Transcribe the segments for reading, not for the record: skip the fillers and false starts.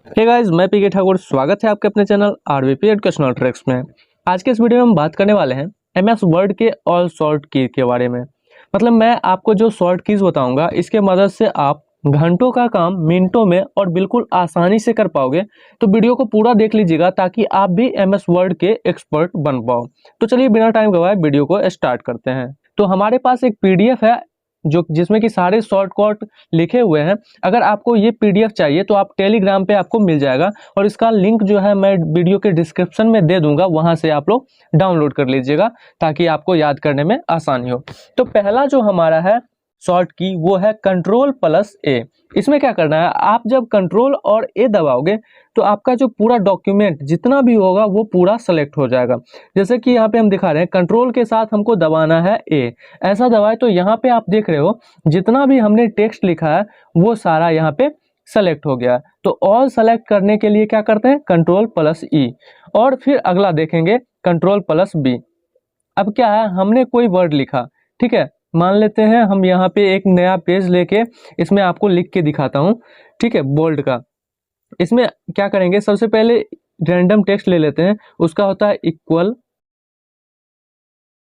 Hey guys, मैं पीके ठाकुर। स्वागत है आपके अपने चैनल आरवीपी एजुकेशनल ट्रिक्स में। आज के इस वीडियो में हम बात करने वाले हैं एमएस वर्ड के ऑल शॉर्ट की के बारे में। मतलब मैं आपको जो शॉर्ट कीज बताऊंगा इसके मदद से आप घंटों का काम मिनटों में और बिल्कुल आसानी से कर पाओगे। तो वीडियो को पूरा देख लीजिएगा ताकि आप भी एमएस वर्ड के एक्सपर्ट बन पाओ। तो चलिए बिना टाइम गवाए वीडियो को स्टार्ट करते हैं। तो हमारे पास एक पीडीएफ है जो जिसमें कि सारे शॉर्टकट लिखे हुए हैं। अगर आपको ये पीडीएफ चाहिए तो आप टेलीग्राम पे आपको मिल जाएगा और इसका लिंक जो है मैं वीडियो के डिस्क्रिप्शन में दे दूंगा, वहां से आप लोग डाउनलोड कर लीजिएगा ताकि आपको याद करने में आसानी हो। तो पहला जो हमारा है शॉर्ट की वो है Ctrl+A। इसमें क्या करना है, आप जब कंट्रोल और ए दबाओगे तो आपका जो पूरा डॉक्यूमेंट जितना भी होगा वो पूरा सेलेक्ट हो जाएगा। जैसे कि यहाँ पे हम दिखा रहे हैं कंट्रोल के साथ हमको दबाना है ए, ऐसा दबाए तो यहाँ पे आप देख रहे हो जितना भी हमने टेक्स्ट लिखा है वो सारा यहाँ पे सेलेक्ट हो गया। तो ऑल सेलेक्ट करने के लिए क्या करते हैं Ctrl+E और फिर अगला देखेंगे Ctrl+B। अब क्या है, हमने कोई वर्ड लिखा, ठीक है, मान लेते हैं हम यहाँ पे एक नया पेज लेके इसमें आपको लिख के दिखाता हूँ, ठीक है, बोल्ड का। इसमें क्या करेंगे, सबसे पहले रैंडम टेक्स्ट ले लेते हैं, उसका होता है इक्वल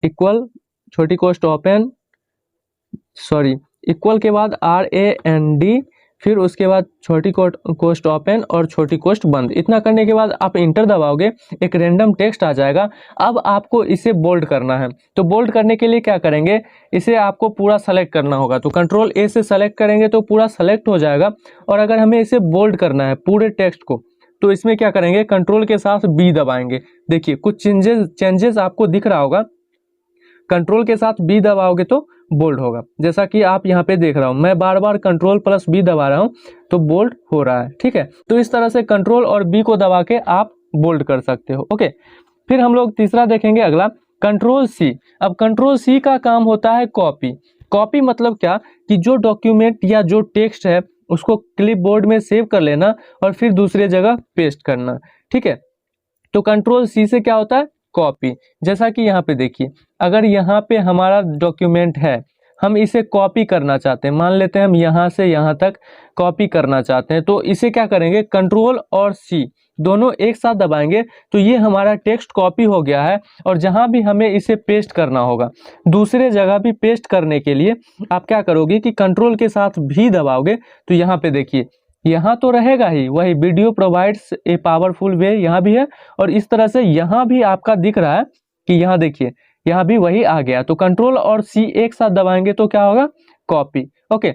इक्वल छोटी कोष्ठ ओपन, सॉरी, इक्वल के बाद RAND, फिर उसके बाद छोटी कोष्ठ ओपन और छोटी कोष्ठ बंद। इतना करने के बाद आप इंटर दबाओगे, एक रैंडम टेक्स्ट आ जाएगा। अब आपको इसे बोल्ड करना है। तो बोल्ड करने के लिए क्या करेंगे, इसे आपको पूरा सेलेक्ट करना होगा। तो Ctrl+A से सेलेक्ट करेंगे तो पूरा सेलेक्ट हो जाएगा। और अगर हमें इसे बोल्ड करना है पूरे टेक्स्ट को, तो इसमें क्या करेंगे, कंट्रोल के साथ B दबाएंगे। देखिए कुछ चेंजेस आपको दिख रहा होगा। कंट्रोल के साथ B दबाओगे तो बोल्ड होगा, जैसा कि आप यहाँ पे देख रहा हूँ। मैं बार बार Ctrl+B दबा रहा हूँ तो बोल्ड हो रहा है, ठीक है। तो इस तरह से कंट्रोल और B को दबा के आप बोल्ड कर सकते हो, ओके। फिर हम लोग तीसरा देखेंगे, अगला Ctrl+C। अब Ctrl+C का काम होता है कॉपी। कॉपी मतलब क्या कि जो डॉक्यूमेंट या जो टेक्स्ट है उसको क्लिपबोर्ड में सेव कर लेना और फिर दूसरे जगह पेस्ट करना, ठीक है। तो Ctrl+C से क्या होता है, कॉपी। जैसा कि यहाँ पे देखिए, अगर यहाँ पे हमारा डॉक्यूमेंट है, हम इसे कॉपी करना चाहते हैं, मान लेते हैं हम यहाँ से यहाँ तक कॉपी करना चाहते हैं, तो इसे क्या करेंगे, कंट्रोल और C दोनों एक साथ दबाएंगे तो ये हमारा टेक्स्ट कॉपी हो गया है। और जहाँ भी हमें इसे पेस्ट करना होगा, दूसरे जगह भी पेस्ट करने के लिए आप क्या करोगे कि कंट्रोल के साथ भी दबाओगे तो यहाँ पे देखिए, यहाँ तो रहेगा ही वही वीडियो प्रोवाइड्स ए पावरफुल वे, यहाँ भी है। और इस तरह से यहाँ भी आपका दिख रहा है कि यहाँ देखिए, यहाँ भी वही आ गया। तो कंट्रोल और C एक साथ दबाएंगे तो क्या होगा, कॉपी, ओके।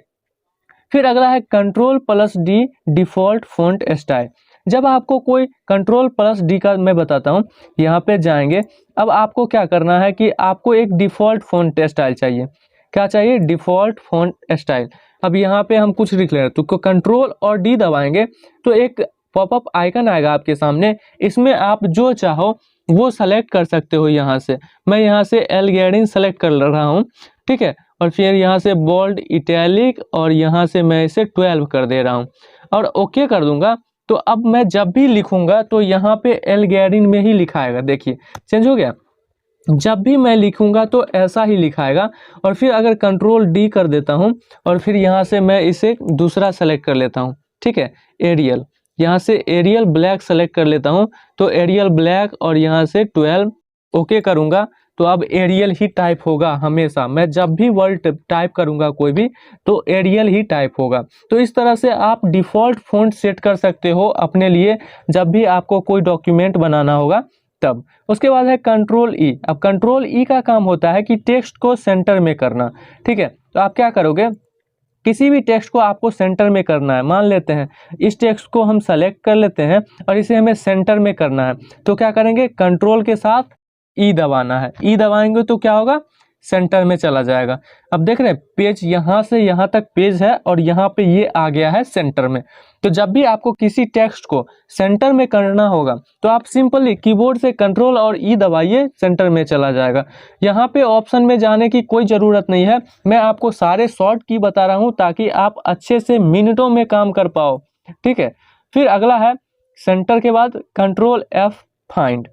फिर अगला है Ctrl+D डिफॉल्ट फॉन्ट स्टाइल। जब आपको कोई Ctrl+D का मैं बताता हूँ, यहाँ पे जाएंगे। अब आपको क्या करना है कि आपको एक डिफॉल्ट फॉन्ट स्टाइल चाहिए। क्या चाहिए, डिफॉल्ट फॉन्ट स्टाइल। अब यहाँ पे हम कुछ लिख ले रहे हैं तो Ctrl और D दबाएंगे तो एक पॉपअप आइकन आएगा आपके सामने। इसमें आप जो चाहो वो सेलेक्ट कर सकते हो। यहाँ से मैं यहाँ से एल्गेरिन सेलेक्ट कर रहा हूँ, ठीक है। और फिर यहाँ से बोल्ड इटैलिक और यहाँ से मैं इसे 12 कर दे रहा हूँ और ओके कर दूंगा। तो अब मैं जब भी लिखूंगा तो यहाँ पे एल्गेरिन में ही लिखाएगा। देखिए चेंज हो गया, जब भी मैं लिखूंगा तो ऐसा ही लिखाएगा। और फिर अगर Ctrl+D कर देता हूं और फिर यहाँ से मैं इसे दूसरा सेलेक्ट कर लेता हूं, ठीक है, एरियल, यहाँ से एरियल ब्लैक सेलेक्ट कर लेता हूं तो एरियल ब्लैक और यहाँ से 12 ओके करूंगा तो अब एरियल ही टाइप होगा। हमेशा मैं जब भी वर्ड टाइप करूंगा कोई भी तो एरियल ही टाइप होगा। तो इस तरह से आप डिफ़ॉल्ट फ़ॉन्ट सेट कर सकते हो अपने लिए जब भी आपको कोई डॉक्यूमेंट बनाना होगा तब। उसके बाद है Ctrl+E। अब Ctrl+E का काम होता है कि टेक्स्ट को सेंटर में करना, ठीक है। तो आप क्या करोगे, किसी भी टेक्स्ट को आपको सेंटर में करना है। मान लेते हैं इस टेक्स्ट को हम सेलेक्ट कर लेते हैं और इसे हमें सेंटर में करना है, तो क्या करेंगे, कंट्रोल के साथ E दबाना है। E दबाएंगे तो क्या होगा, सेंटर में चला जाएगा। अब देख रहे हैं पेज यहाँ से यहाँ तक पेज है और यहाँ पे ये आ गया है सेंटर में। तो जब भी आपको किसी टेक्स्ट को सेंटर में करना होगा तो आप सिंपली कीबोर्ड से कंट्रोल और E दबाइए, सेंटर में चला जाएगा। यहाँ पे ऑप्शन में जाने की कोई ज़रूरत नहीं है, मैं आपको सारे शॉर्ट की बता रहा हूँ ताकि आप अच्छे से मिनटों में काम कर पाओ, ठीक है। फिर अगला है सेंटर के बाद Ctrl+F फाइंड,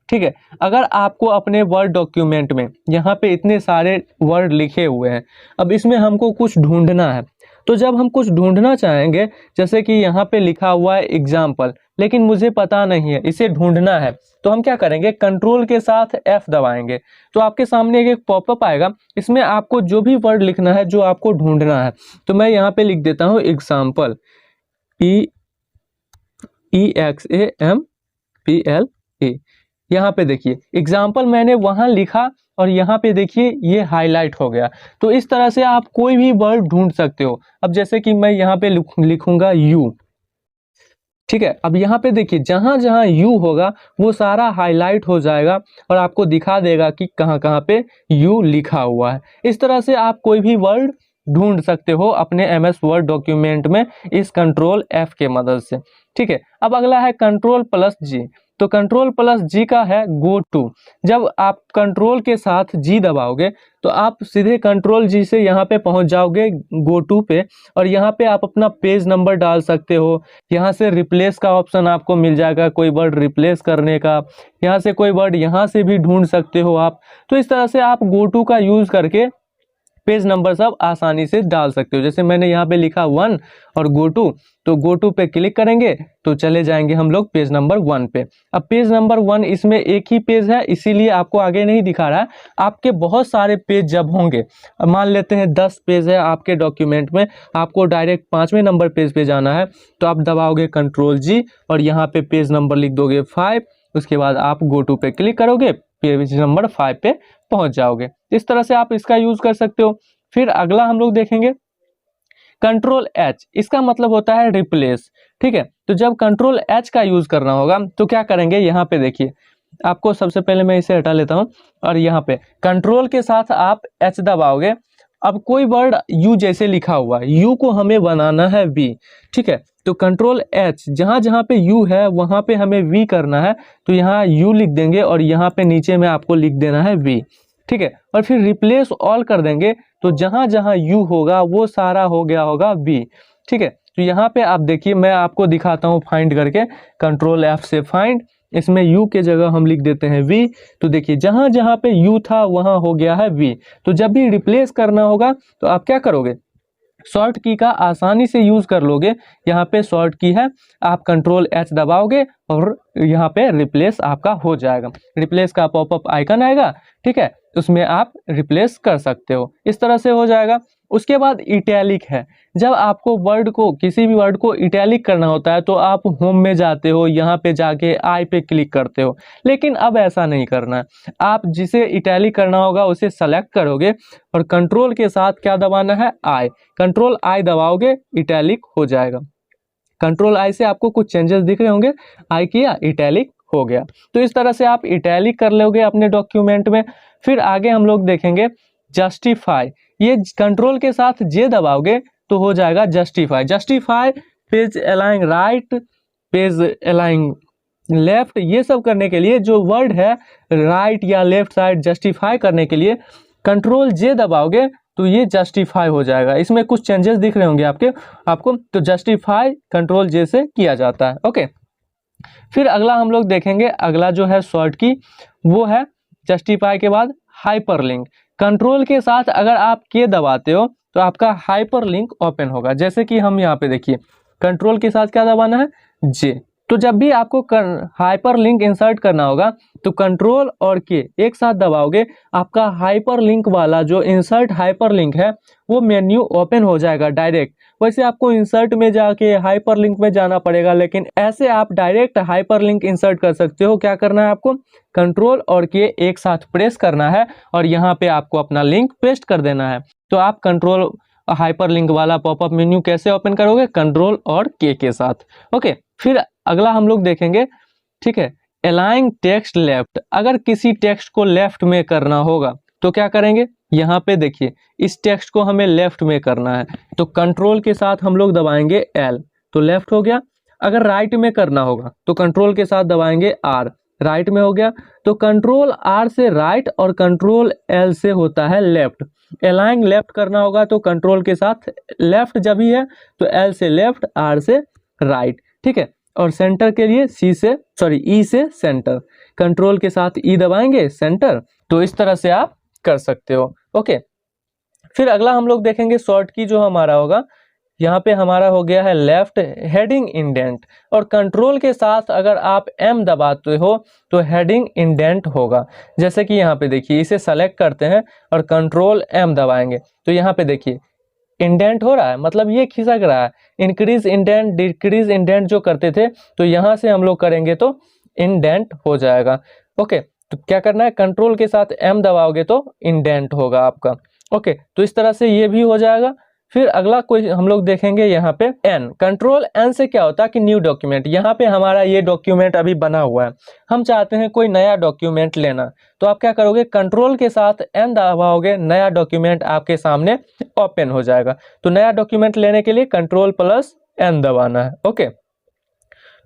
ठीक है। अगर आपको अपने वर्ड डॉक्यूमेंट में यहाँ पे इतने सारे वर्ड लिखे हुए हैं, अब इसमें हमको कुछ ढूंढना है तो जब हम कुछ ढूंढना चाहेंगे, जैसे कि यहाँ पे लिखा हुआ है एग्जाम्पल, लेकिन मुझे पता नहीं है, इसे ढूंढना है, तो हम क्या करेंगे, कंट्रोल के साथ F दबाएंगे, तो आपके सामने एक पॉपअप आएगा, इसमें आपको जो भी वर्ड लिखना है, जो आपको ढूंढना है, तो मैं यहाँ पे लिख देता हूँ एग्जाम्पल, EXAMPLE। यहाँ पे देखिए एग्जाम्पल मैंने वहां लिखा और यहाँ पे देखिए ये हाईलाइट हो गया। तो इस तरह से आप कोई भी वर्ड ढूंढ सकते हो। अब जैसे कि मैं यहाँ पे लिखूंगा यू, ठीक है। अब यहाँ पे देखिए जहां जहां यू होगा वो सारा हाईलाइट हो जाएगा और आपको दिखा देगा कि कहाँ कहाँ पे यू लिखा हुआ है। इस तरह से आप कोई भी वर्ड ढूंढ सकते हो अपने MS वर्ड डॉक्यूमेंट में इस कंट्रोल F के मदद से, ठीक है। अब अगला है कंट्रोल+G। तो कंट्रोल+G का है गो टू। जब आप कंट्रोल के साथ G दबाओगे तो आप सीधे कंट्रोल+G से यहाँ पे पहुँच जाओगे गो टू पे, और यहाँ पे आप अपना पेज नंबर डाल सकते हो। यहाँ से रिप्लेस का ऑप्शन आपको मिल जाएगा, कोई वर्ड रिप्लेस करने का, यहाँ से कोई वर्ड यहाँ से भी ढूंढ सकते हो आप। तो इस तरह से आप गो टू का यूज़ करके पेज नंबर सब आसानी से डाल सकते हो। जैसे मैंने यहाँ पे लिखा 1 और गो टू, तो गो टू पे क्लिक करेंगे तो चले जाएंगे हम लोग पेज नंबर 1 पे। अब पेज नंबर 1 इसमें एक ही पेज है, इसीलिए आपको आगे नहीं दिखा रहा है। आपके बहुत सारे पेज जब होंगे, मान लेते हैं 10 पेज है आपके डॉक्यूमेंट में, आपको डायरेक्ट 5वें नंबर पेज पे जाना है, तो आप दबाओगे कंट्रोल+G और यहाँ पे पेज नंबर लिख दोगे 5। उसके बाद आप गो टू पे क्लिक करोगे, पेज नंबर 5 पे पहुंच जाओगे। इस तरह से आप इसका यूज कर सकते हो। फिर अगला हम लोग देखेंगे कंट्रोल+H। इसका मतलब होता है रिप्लेस, ठीक है। तो जब कंट्रोल+H का यूज करना होगा तो क्या करेंगे, यहाँ पे देखिए आपको सबसे पहले मैं इसे हटा लेता हूँ, और यहाँ पे कंट्रोल के साथ आप H दबाओगे। अब कोई वर्ड यू जैसे लिखा हुआ है, यू को हमें बनाना है वी, ठीक है। तो कंट्रोल+H, जहाँ जहाँ पे यू है वहाँ पे हमें वी करना है, तो यहाँ यू लिख देंगे और यहाँ पे नीचे में आपको लिख देना है वी, ठीक है। और फिर रिप्लेस ऑल कर देंगे, तो जहां जहां यू होगा वो सारा हो गया होगा वी, ठीक है। तो यहाँ पे आप देखिए मैं आपको दिखाता हूँ फाइंड करके, कंट्रोल+F से फाइंड, इसमें यू के जगह हम लिख देते हैं वी। तो देखिए जहां जहां पे यू था वहां हो गया है वी। तो जब भी रिप्लेस करना होगा तो आप क्या करोगे, शॉर्ट की का आसानी से यूज कर लोगे। यहाँ पे शॉर्ट की है, आप कंट्रोल+H दबाओगे और यहाँ पे रिप्लेस आपका हो जाएगा। रिप्लेस का पॉपअप आइकन आएगा, ठीक है, उसमें आप रिप्लेस कर सकते हो। इस तरह से हो जाएगा। उसके बाद इटैलिक है। जब आपको वर्ड को, किसी भी वर्ड को इटैलिक करना होता है तो आप होम में जाते हो, यहाँ पे जाके आई पे क्लिक करते हो, लेकिन अब ऐसा नहीं करना है। आप जिसे इटैलिक करना होगा उसे सेलेक्ट करोगे और कंट्रोल के साथ क्या दबाना है, आई। कंट्रोल आई दबाओगे, इटैलिक हो जाएगा। कंट्रोल आई से आपको कुछ चेंजेस दिख रहे होंगे, आई किया, इटैलिक हो गया। तो इस तरह से आप इटैलिक कर लोगे अपने डॉक्यूमेंट में। फिर आगे हम लोग देखेंगे जस्टिफाई। ये कंट्रोल के साथ जे दबाओगे तो हो जाएगा justify. Justify page align right, page align left, ये सब करने के लिए जो वर्ड है राइट या लेफ्ट साइड जस्टिफाई करने के लिए कंट्रोल जे दबाओगे तो ये जस्टिफाई हो जाएगा। इसमें कुछ चेंजेस दिख रहे होंगे आपको। तो जस्टिफाई कंट्रोल जे से किया जाता है, ओके। फिर अगला हम लोग देखेंगे, अगला जो है शॉर्ट की, वो है जस्टिफाई के बाद हाइपरलिंक। कंट्रोल के साथ अगर आप के दबाते हो तो आपका हाइपरलिंक ओपन होगा। जैसे कि हम यहाँ पे देखिए कंट्रोल के साथ क्या दबाना है, जे। तो जब भी आपको हाइपरलिंक इंसर्ट करना होगा तो कंट्रोल और के एक साथ दबाओगे, आपका हाइपरलिंक वाला जो इंसर्ट हाइपरलिंक है वो मेन्यू ओपन हो जाएगा डायरेक्ट। वैसे आपको इंसर्ट में जाके हाइपरलिंक में जाना पड़ेगा, लेकिन ऐसे आप डायरेक्ट हाइपरलिंक इंसर्ट कर सकते हो। क्या करना है आपको, कंट्रोल और के एक साथ प्रेस करना है और यहाँ पे आपको अपना लिंक पेस्ट कर देना है। तो आप कंट्रोल हाइपरलिंक वाला पॉपअप मेन्यू कैसे ओपन करोगे, कंट्रोल और के साथ, ओके। फिर अगला हम लोग देखेंगे, ठीक है, अलाइन टेक्स्ट लेफ्ट। अगर किसी टेक्स्ट को लेफ्ट में करना होगा तो क्या करेंगे, यहाँ पे देखिए इस टेक्स्ट को हमें लेफ्ट में करना है तो कंट्रोल के साथ हम लोग दबाएंगे एल, तो लेफ्ट हो गया। अगर राइट में करना होगा तो कंट्रोल के साथ दबाएंगे आर, राइट में हो गया। तो कंट्रोल आर से राइट और कंट्रोल एल से होता है लेफ्ट। अलाइन लेफ्ट करना होगा तो कंट्रोल के साथ लेफ्ट जब ही है तो एल से लेफ्ट, आर से राइट, ठीक है। और सेंटर के लिए ई से सेंटर, कंट्रोल के साथ ई दबाएंगे सेंटर। तो इस तरह से आप कर सकते हो, ओके। फिर अगला हम लोग देखेंगे शॉर्ट की जो हमारा होगा यहाँ पे हमारा हो गया है लेफ्ट हेडिंग इंडेंट, और कंट्रोल के साथ अगर आप M दबाते हो तो हेडिंग इंडेंट होगा। जैसे कि यहाँ पे देखिए, इसे सेलेक्ट करते हैं और कंट्रोल M दबाएंगे तो यहाँ पे देखिए इंडेंट हो रहा है, मतलब ये खिसक रहा है। इंक्रीज इंडेंट डिक्रीज इंडेंट जो करते थे तो यहाँ से हम लोग करेंगे तो इंडेंट हो जाएगा। ओके, तो क्या करना है, कंट्रोल के साथ M दबाओगे तो इंडेंट होगा आपका। ओके, तो इस तरह से ये भी हो जाएगा। फिर अगला कोई हम लोग देखेंगे यहाँ पे N, कंट्रोल N से क्या होता है कि न्यू डॉक्यूमेंट। यहाँ पे हमारा ये डॉक्यूमेंट अभी बना हुआ है, हम चाहते हैं कोई नया डॉक्यूमेंट लेना, तो आप क्या करोगे, कंट्रोल के साथ N दबाओगे, नया डॉक्यूमेंट आपके सामने ओपन हो जाएगा। तो नया डॉक्यूमेंट लेने के लिए कंट्रोल प्लस N दबाना है। ओके,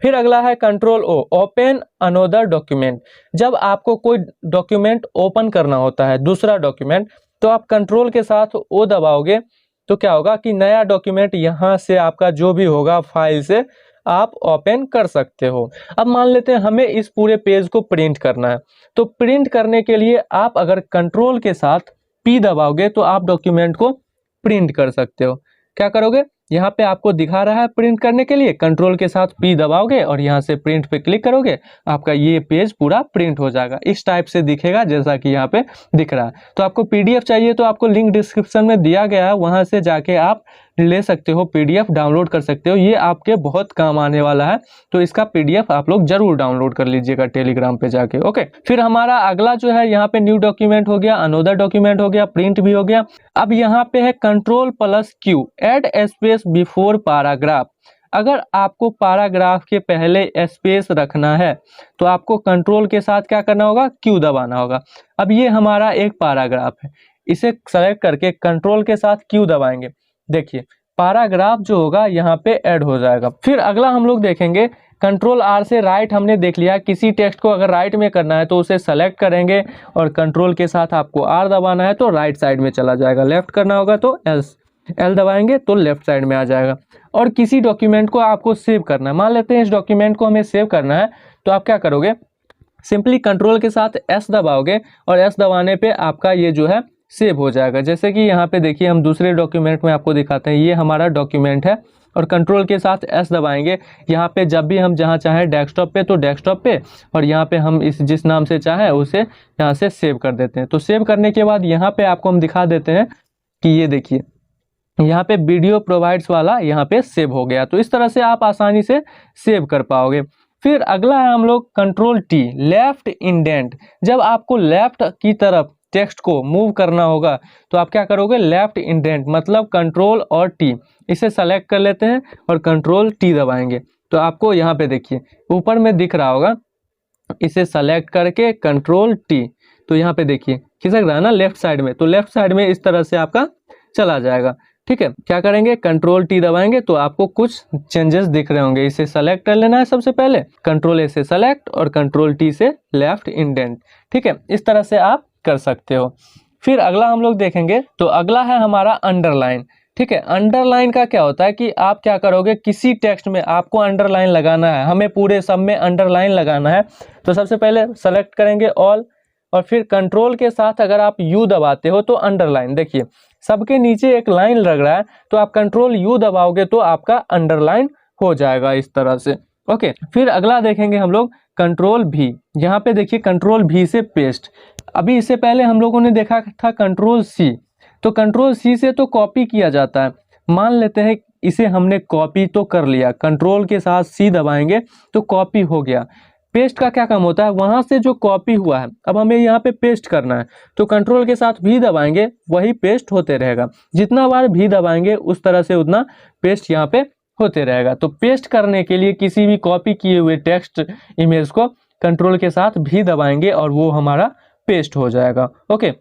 फिर अगला है control O, open another document. जब आपको कोई डॉक्यूमेंट ओपन करना होता है, दूसरा डॉक्यूमेंट, तो आप कंट्रोल के साथ O दबाओगे तो क्या होगा कि नया डॉक्यूमेंट यहाँ से आपका जो भी होगा फाइल से आप ओपन कर सकते हो। अब मान लेते हैं हमें इस पूरे पेज को प्रिंट करना है, तो प्रिंट करने के लिए आप अगर कंट्रोल के साथ P दबाओगे तो आप डॉक्यूमेंट को प्रिंट कर सकते हो। क्या करोगे, यहाँ पे आपको दिखा रहा है प्रिंट करने के लिए, कंट्रोल के साथ P दबाओगे और यहाँ से प्रिंट पे क्लिक करोगे, आपका ये पेज पूरा प्रिंट हो जाएगा। इस टाइप से दिखेगा जैसा कि यहाँ पे दिख रहा है। तो आपको PDF चाहिए तो आपको लिंक डिस्क्रिप्शन में दिया गया है, वहाँ से जाके आप ले सकते हो, PDF डाउनलोड कर सकते हो। ये आपके बहुत काम आने वाला है, तो इसका PDF आप लोग जरूर डाउनलोड कर लीजिएगा टेलीग्राम पे जाके। ओके, फिर हमारा अगला जो है यहाँ पे न्यू डॉक्यूमेंट हो गया, अनोदर डॉक्यूमेंट हो गया, प्रिंट भी हो गया। अब यहाँ पे है control plus Q, add space before paragraph. अगर आपको पैराग्राफ के पहले स्पेस रखना है तो आपको कंट्रोल के साथ क्या करना होगा, Q दबाना होगा। अब ये हमारा एक पैराग्राफ है, इसे सेलेक्ट करके कंट्रोल के साथ Q दबाएंगे, देखिए पैराग्राफ जो होगा यहाँ पे ऐड हो जाएगा। फिर अगला हम लोग देखेंगे कंट्रोल R से राइट, हमने देख लिया किसी टेक्स्ट को अगर राइट में करना है तो उसे सेलेक्ट करेंगे और कंट्रोल के साथ आपको R दबाना है तो राइट साइड में चला जाएगा, लेफ्ट करना होगा तो L दबाएंगे तो लेफ्ट साइड में आ जाएगा। और किसी डॉक्यूमेंट को आपको सेव करना है, मान लेते हैं इस डॉक्यूमेंट को हमें सेव करना है, तो आप क्या करोगे, सिंपली कंट्रोल के साथ S दबाओगे और S दबाने पे आपका ये जो है सेव हो जाएगा। जैसे कि यहाँ पे देखिए हम दूसरे डॉक्यूमेंट में आपको दिखाते हैं, ये हमारा डॉक्यूमेंट है और कंट्रोल के साथ S दबाएंगे। यहाँ पे जब भी हम जहाँ चाहें डेस्कटॉप पे तो डेस्कटॉप पे, और यहाँ पे हम इस जिस नाम से चाहें उसे यहाँ से सेव कर देते हैं। तो सेव करने के बाद यहाँ पे आपको हम दिखा देते हैं कि ये देखिए यहाँ पे वीडियो प्रोवाइड्स वाला यहाँ पे सेव हो गया। तो इस तरह से आप आसानी से सेव कर पाओगे। फिर अगला है हम लोग कंट्रोल T, लेफ्ट इंडेंट। जब आपको लेफ्ट की तरफ टेक्स्ट को मूव करना होगा तो आप क्या करोगे, लेफ्ट इंडेंट मतलब कंट्रोल और T, इसे सेलेक्ट कर लेते हैं और कंट्रोल T दबाएंगे तो आपको यहाँ पे देखिए ऊपर में दिख रहा होगा, इसे सेलेक्ट करके कंट्रोल T, तो यहाँ पे देखिए खिसक रहा है ना लेफ्ट साइड में, तो लेफ्ट साइड में इस तरह से आपका चला जाएगा। ठीक है, क्या करेंगे, कंट्रोल T दबाएंगे तो आपको कुछ चेंजेस दिख रहे होंगे। इसे सेलेक्ट कर लेना है सबसे पहले, कंट्रोल A से सेलेक्ट और कंट्रोल T से लेफ्ट इंडेंट। ठीक है, इस तरह से आप कर सकते हो। फिर अगला हम लोग देखेंगे तो अगला है हमारा अंडरलाइन। ठीक है, अंडरलाइन का क्या होता है कि आप क्या करोगे, किसी टेक्स्ट में आपको अंडरलाइन लगाना है, हमें पूरे सब में अंडरलाइन लगाना है, तो सबसे पहले सेलेक्ट करेंगे ऑल और फिर कंट्रोल के साथ अगर आप U दबाते हो तो अंडरलाइन, देखिए सबके नीचे एक लाइन लग रहा है तो आप कंट्रोल U दबाओगे तो आपका अंडरलाइन हो जाएगा इस तरह से। ओके, फिर अगला देखेंगे हम लोग कंट्रोल V। यहाँ पे देखिए कंट्रोल V से पेस्ट। अभी इससे पहले हम लोगों ने देखा था कंट्रोल C, तो कंट्रोल C से तो कॉपी किया जाता है। मान लेते हैं इसे हमने कॉपी तो कर लिया, कंट्रोल के साथ C दबाएंगे तो कॉपी हो गया। पेस्ट का क्या काम होता है, वहां से जो कॉपी हुआ है अब हमें यहाँ पे पेस्ट करना है, तो कंट्रोल के साथ V दबाएंगे, वही पेस्ट होते रहेगा। जितना बार V दबाएंगे उस तरह से उतना पेस्ट यहाँ पे होते रहेगा। तो पेस्ट करने के लिए किसी भी कॉपी किए हुए टेक्स्ट इमेज को कंट्रोल के साथ V दबाएंगे और वो हमारा पेस्ट हो जाएगा। ओके,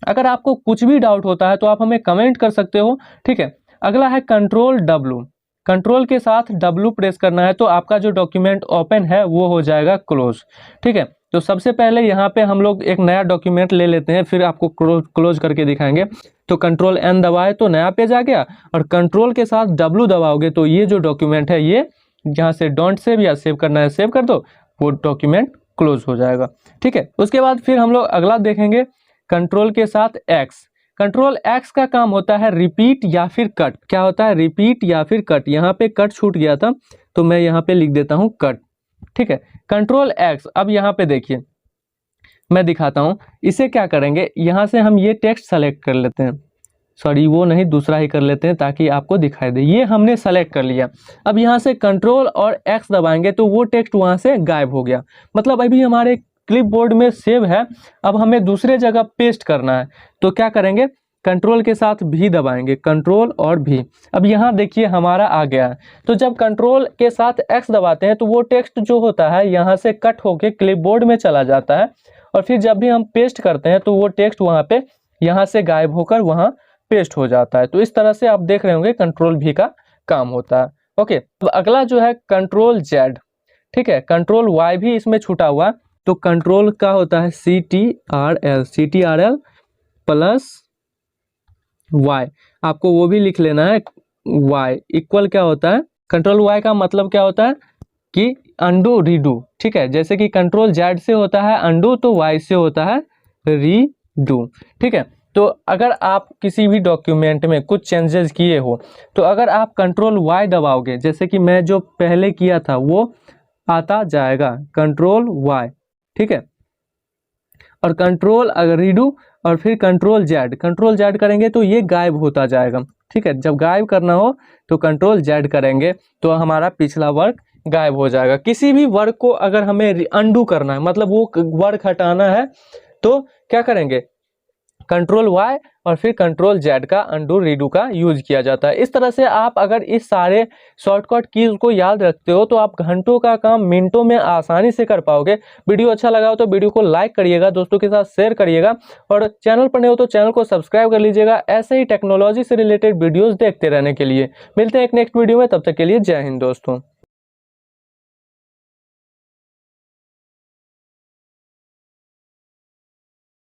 अगर आपको कुछ भी डाउट होता है तो आप हमें कमेंट कर सकते हो। ठीक है, अगला है कंट्रोल W। कंट्रोल के साथ W प्रेस करना है तो आपका जो डॉक्यूमेंट ओपन है वो हो जाएगा क्लोज। ठीक है, तो सबसे पहले यहाँ पे हम लोग एक नया डॉक्यूमेंट ले लेते हैं, फिर आपको क्लोज करके दिखाएंगे। तो कंट्रोल N दबाए तो नया पेज आ गया, और कंट्रोल के साथ W दबाओगे तो ये जो डॉक्यूमेंट है ये जहाँ से डोंट सेव या सेव करना है सेव कर दो, वो डॉक्यूमेंट क्लोज हो जाएगा। ठीक है, उसके बाद फिर हम लोग अगला देखेंगे कंट्रोल के साथ X। कंट्रोल एक्स का काम होता है रिपीट या फिर कट। क्या होता है? रिपीट या फिर कट। यहाँ पे कट छूट गया था तो मैं यहाँ पे लिख देता हूँ कट। ठीक है, कंट्रोल एक्स। अब यहाँ पे देखिए मैं दिखाता हूँ। इसे क्या करेंगे, यहाँ से हम ये टेक्स्ट सेलेक्ट कर लेते हैं, सॉरी वो नहीं दूसरा ही कर लेते हैं ताकि आपको दिखाई दे। ये हमने सेलेक्ट कर लिया। अब यहाँ से कंट्रोल और एक्स दबाएंगे तो वो टेक्स्ट वहाँ से गायब हो गया। मतलब अभी हमारे क्लिपबोर्ड में सेव है, अब हमें दूसरे जगह पेस्ट करना है तो क्या करेंगे, कंट्रोल के साथ भी दबाएंगे, कंट्रोल और भी। अब यहाँ देखिए हमारा आ गया है। तो जब कंट्रोल के साथ एक्स दबाते हैं तो वो टेक्स्ट जो होता है यहाँ से कट होके क्लिपबोर्ड में चला जाता है, और फिर जब भी हम पेस्ट करते हैं तो वो टेक्स्ट वहाँ पे यहाँ से गायब होकर वहाँ पेस्ट हो जाता है। तो इस तरह से आप देख रहे होंगे कंट्रोल भी का काम होता है। ओके, तो अगला जो है कंट्रोल जेड। ठीक है, कंट्रोल वाई भी इसमें छूटा हुआ है। तो कंट्रोल का होता है CTRL प्लस वाई, आपको वो भी लिख लेना है। वाई इक्वल क्या होता है, कंट्रोल वाई का मतलब क्या होता है कि अंडू रीडू। ठीक है, जैसे कि कंट्रोल जेड से होता है अंडू तो वाई से होता है रीडू। ठीक है, तो अगर आप किसी भी डॉक्यूमेंट में कुछ चेंजेस किए हो तो अगर आप कंट्रोल वाई दबाओगे, जैसे कि मैं जो पहले किया था वो आता जाएगा कंट्रोल वाई। ठीक है, और कंट्रोल अगर रीडू और फिर कंट्रोल जेड करेंगे तो ये गायब होता जाएगा। ठीक है, जब गायब करना हो तो कंट्रोल जेड करेंगे तो हमारा पिछला वर्क गायब हो जाएगा। किसी भी वर्क को अगर हमें अंडू करना है, मतलब वो वर्क हटाना है, तो क्या करेंगे, कंट्रोल वाई और फिर कंट्रोल जेड का अंडू रीडू का यूज किया जाता है। इस तरह से आप अगर इस सारे शॉर्टकट कीज को याद रखते हो तो आप घंटों का काम मिनटों में आसानी से कर पाओगे। वीडियो अच्छा लगा हो तो वीडियो को लाइक करिएगा, दोस्तों के साथ शेयर करिएगा, और चैनल पर नए हो तो चैनल को सब्सक्राइब कर लीजिएगा ऐसे ही टेक्नोलॉजी से रिलेटेड वीडियोज देखते रहने के लिए। मिलते हैं एक नेक्स्ट वीडियो में, तब तक के लिए जय हिंद दोस्तों।